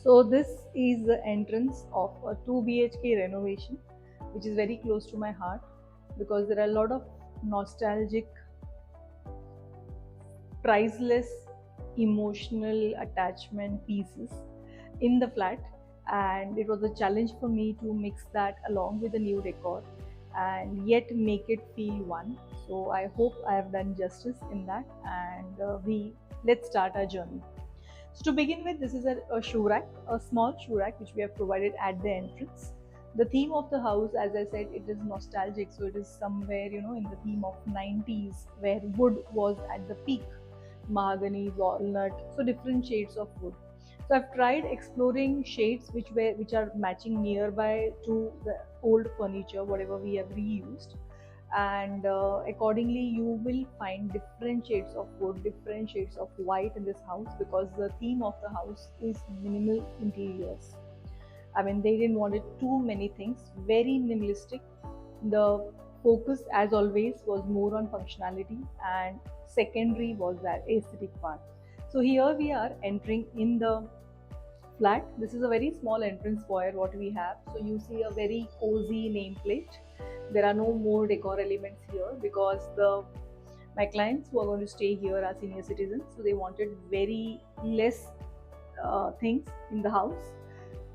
So this is the entrance of a 2 BHK renovation, which is very close to my heart because there are a lot of nostalgic, priceless, emotional attachment pieces in the flat, and it was a challenge for me to mix that along with the new decor and yet make it feel one. So I hope I have done justice in that, and we let's start our journey. So to begin with, this is a shoe rack, a small shoe rack which we have provided at the entrance. The theme of the house, as I said, it is nostalgic, so it is somewhere in the theme of 90s where wood was at the peak, mahogany, walnut, so different shades of wood. So I've tried exploring shades which are matching nearby to the old furniture, whatever we have reused, and accordingly you will find different shades of wood, different shades of white in this house because the theme of the house is minimal interiors. I mean, they didn't want it too many things, very minimalistic. The focus, as always, was more on functionality, and secondary was that aesthetic part. So here we are entering in the flat. This is a very small entrance foyer what we have. So you see a very cozy nameplate. There are no more decor elements here because the my clients who are going to stay here are senior citizens, so they wanted very less things in the house,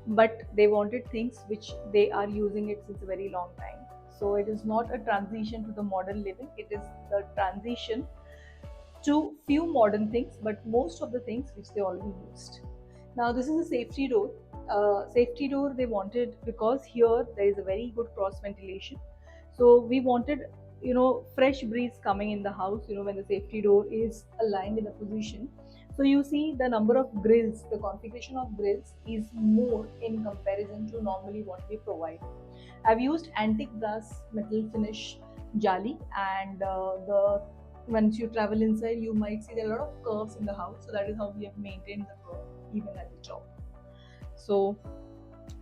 but they wanted things which they are using it since a very long time. So it is not a transition to the modern living, it is the transition to few modern things, but most of the things which they already used. Now this is a safety door. Safety door they wanted because here there is a very good cross ventilation. So we wanted fresh breeze coming in the house. When the safety door is aligned in a position. So you see the number of grills, the configuration of grills is more in comparison to normally what we provide. I've used antique brass metal finish jali, and the once you travel inside, you might see there are a lot of curves in the house. So that is how we have maintained the curve even at the top. So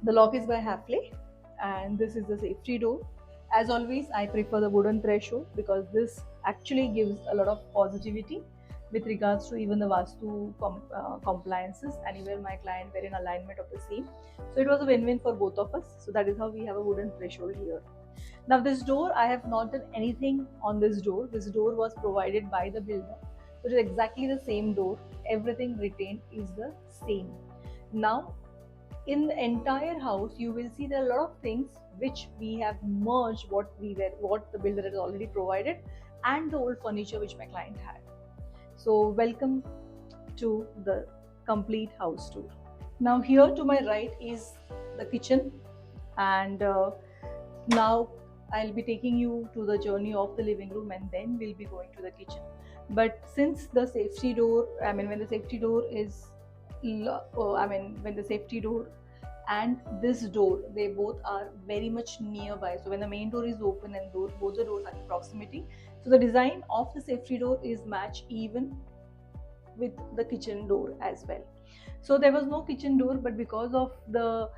the lock is by Hafele, and this is the safety door. As always, I prefer the wooden threshold because this actually gives a lot of positivity with regards to even the Vastu compliances, and even my client were in alignment of the same. So it was a win-win for both of us. So that is how we have a wooden threshold here. Now this door, I have not done anything on this door. This door was provided by the builder. So it is exactly the same door. Everything retained is the same. Now in the entire house you will see there are a lot of things which we have merged what the builder has already provided and the old furniture which my client had. So welcome to the complete house tour. Now here to my right is the kitchen, and now I'll be taking you to the journey of the living room and then we'll be going to the kitchen. But since the safety door, I mean, when the safety door is, when the safety door and this door, they both are very much nearby. So when the main door is open and both the doors are in proximity, so the design of the safety door is match even with the kitchen door as well. So there was no kitchen door, but because of the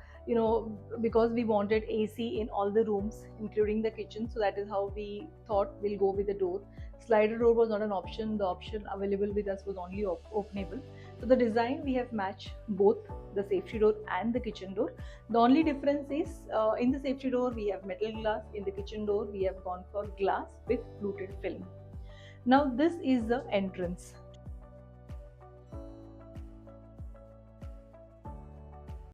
because we wanted AC in all the rooms including the kitchen, so that is how we thought we'll go with the door. Slider door was not an option, the option available with us was only openable. So the design we have matched both the safety door and the kitchen door. The only difference is in the safety door we have metal glass, in the kitchen door we have gone for glass with fluted film. Now this is the entrance.